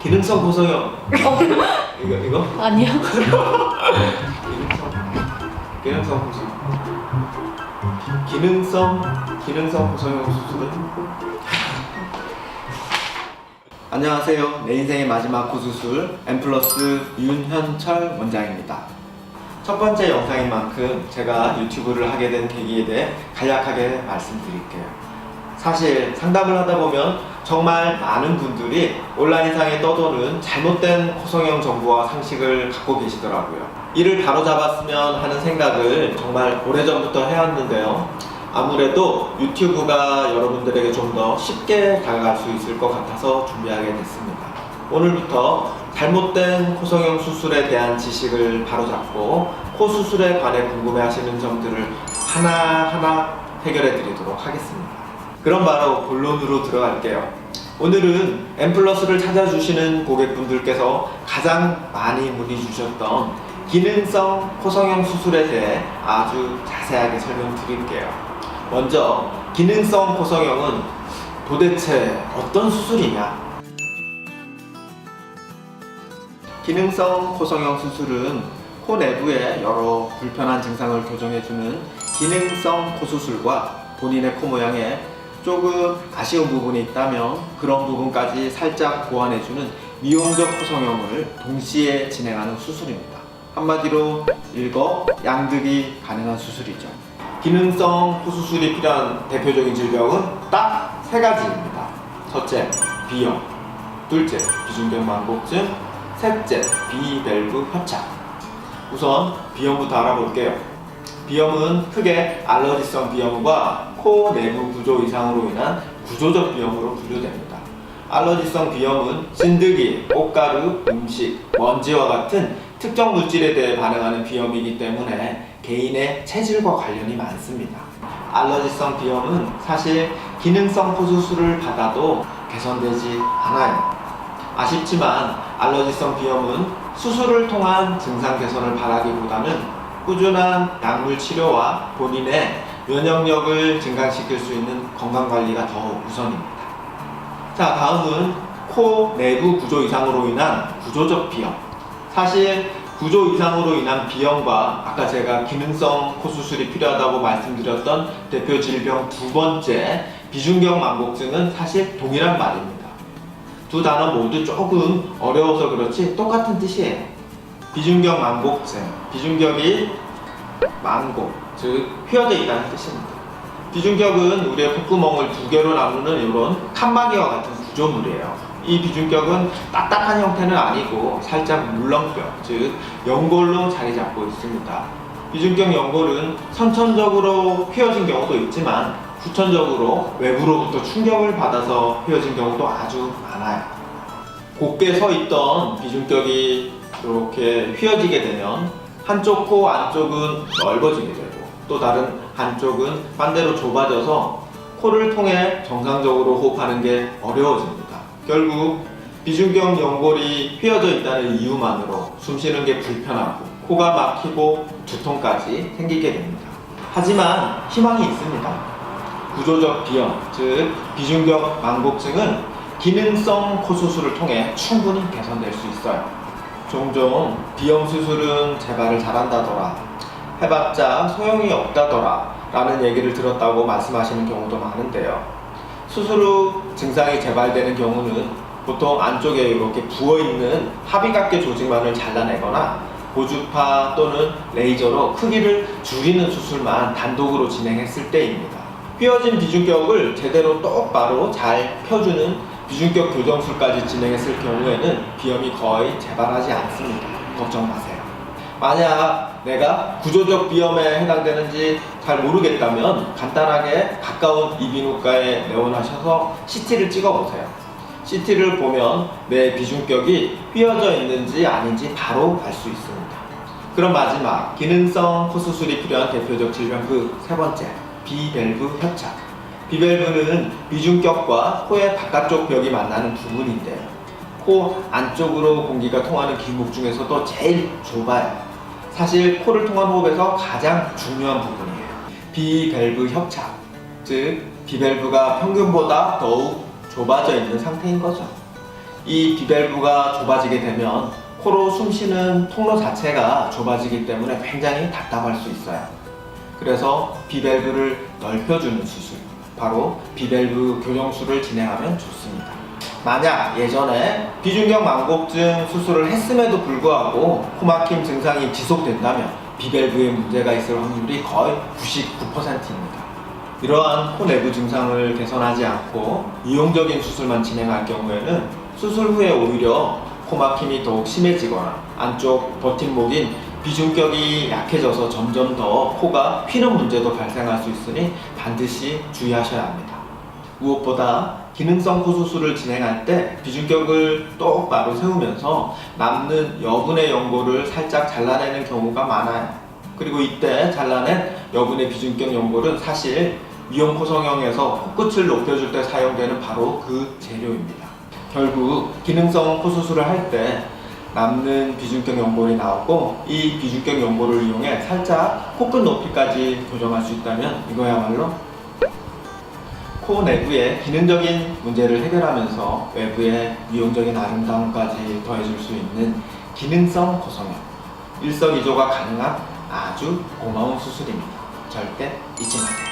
기능성 고성형. 이거? 아니요. 기능성 고성형. 기능성 고성형 수술은? 안녕하세요. 내 인생의 마지막 고수술 엠플러스 윤현철 원장입니다. 첫 번째 영상인 만큼 제가 유튜브를 하게 된 계기에 대해 간략하게 말씀드릴게요. 사실 상담을 하다 보면 정말 많은 분들이 온라인상에 떠도는 잘못된 코성형 정보와 상식을 갖고 계시더라고요. 이를 바로잡았으면 하는 생각을 정말 오래전부터 해왔는데요. 아무래도 유튜브가 여러분들에게 좀 더 쉽게 다가갈 수 있을 것 같아서 준비하게 됐습니다. 오늘부터 잘못된 코성형 수술에 대한 지식을 바로잡고 코 수술에 관해 궁금해하시는 점들을 하나하나 해결해 드리도록 하겠습니다. 그럼 바로 본론으로 들어갈게요. 오늘은 엠플러스를 찾아주시는 고객분들께서 가장 많이 문의 주셨던 기능성 코성형 수술에 대해 아주 자세하게 설명드릴게요. 먼저 기능성 코성형은 도대체 어떤 수술이냐? 기능성 코성형 수술은 코 내부의 여러 불편한 증상을 교정해주는 기능성 코수술과 본인의 코 모양에 조금 아쉬운 부분이 있다면 그런 부분까지 살짝 보완해주는 미용적 코성형을 동시에 진행하는 수술입니다. 한마디로 일거양득이 가능한 수술이죠. 기능성 코수술이 필요한 대표적인 질병은 딱 세 가지입니다. 첫째, 비염. 둘째, 비중격 만곡증. 셋째, 비밸브 협착. 우선 비염부터 알아볼게요. 비염은 크게 알러지성 비염과 코 내부 구조 이상으로 인한 구조적 비염으로 분류됩니다. 알러지성 비염은 진드기, 꽃가루, 음식, 먼지와 같은 특정 물질에 대해 반응하는 비염이기 때문에 개인의 체질과 관련이 많습니다. 알러지성 비염은 사실 기능성 코수술을 받아도 개선되지 않아요. 아쉽지만 알러지성 비염은 수술을 통한 증상 개선을 바라기보다는 꾸준한 약물 치료와 본인의 면역력을 증강시킬 수 있는 건강관리가 더 우선입니다. 자, 다음은 코 내부 구조 이상으로 인한 구조적 비염. 사실 구조 이상으로 인한 비염과 아까 제가 기능성 코수술이 필요하다고 말씀드렸던 대표 질병 두 번째 비중격 만곡증은 사실 동일한 말입니다. 두 단어 모두 조금 어려워서 그렇지 똑같은 뜻이에요. 비중격 만곡증, 비중격이 만곡, 즉 휘어져 있다는 뜻입니다. 비중격은 우리의 콧구멍을 두 개로 나누는 이런 칸막이와 같은 구조물이에요. 이 비중격은 딱딱한 형태는 아니고 살짝 물렁뼈, 즉 연골로 자리 잡고 있습니다. 비중격 연골은 선천적으로 휘어진 경우도 있지만 후천적으로 외부로부터 충격을 받아서 휘어진 경우도 아주 많아요. 곧게 서 있던 비중격이 이렇게 휘어지게 되면 한쪽 코 안쪽은 넓어지게 되고 또 다른 한쪽은 반대로 좁아져서 코를 통해 정상적으로 호흡하는 게 어려워집니다. 결국 비중격 연골이 휘어져 있다는 이유만으로 숨쉬는 게 불편하고 코가 막히고 두통까지 생기게 됩니다. 하지만 희망이 있습니다. 구조적 비염, 즉 비중격 만곡증은 기능성 코수술을 통해 충분히 개선될 수 있어요. 종종 비염 수술은 재발을 잘한다더라, 해봤자 소용이 없다더라 라는 얘기를 들었다고 말씀하시는 경우도 많은데요. 수술 후 증상이 재발되는 경우는 보통 안쪽에 이렇게 부어있는 합의각계 조직만을 잘라내거나 고주파 또는 레이저로 크기를 줄이는 수술만 단독으로 진행했을 때입니다. 휘어진 비중격을 제대로 똑바로 잘 펴주는 비중격 교정술까지 진행했을 경우에는 비염이 거의 재발하지 않습니다. 걱정 마세요. 만약 내가 구조적 비염에 해당되는지 잘 모르겠다면 간단하게 가까운 이비인후과에 내원하셔서 CT를 찍어보세요. CT를 보면 내 비중격이 휘어져 있는지 아닌지 바로 알 수 있습니다. 그럼 마지막 기능성 코수술이 필요한 대표적 질병 그 세 번째, 비밸브 협착. 비밸브는 비중격과 코의 바깥쪽 벽이 만나는 부분인데요. 코 안쪽으로 공기가 통하는 기목 중에서도 제일 좁아요. 사실 코를 통한 호흡에서 가장 중요한 부분이에요. 비밸브 협착, 즉 비밸브가 평균보다 더욱 좁아져 있는 상태인 거죠. 이 비밸브가 좁아지게 되면 코로 숨쉬는 통로 자체가 좁아지기 때문에 굉장히 답답할 수 있어요. 그래서 비밸브를 넓혀주는 수술, 바로 비밸브 교정술을 진행하면 좋습니다. 만약 예전에 비중격 망곡증 수술을 했음에도 불구하고 코막힘 증상이 지속된다면 비밸브에 문제가 있을 확률이 거의 99%입니다. 이러한 코 내부 증상을 개선하지 않고 이용적인 수술만 진행할 경우에는 수술 후에 오히려 코막힘이 더욱 심해지거나 안쪽 버팀목인 비중격이 약해져서 점점 더 코가 휘는 문제도 발생할 수 있으니 반드시 주의하셔야 합니다. 무엇보다 기능성 코 수술을 진행할 때 비중격을 똑바로 세우면서 남는 여분의 연골을 살짝 잘라내는 경우가 많아요. 그리고 이때 잘라낸 여분의 비중격 연골은 사실 미용 코성형에서 코끝을 높여줄 때 사용되는 바로 그 재료입니다. 결국 기능성 코 수술을 할 때 남는 비중격 연골이 나오고 이 비중격 연골을 이용해 살짝 코끝 높이까지 교정할 수 있다면 이거야말로 코 내부의 기능적인 문제를 해결하면서 외부의 미용적인 아름다움까지 더해줄 수 있는 기능성 코성형, 일석이조가 가능한 아주 고마운 수술입니다. 절대 잊지 마세요.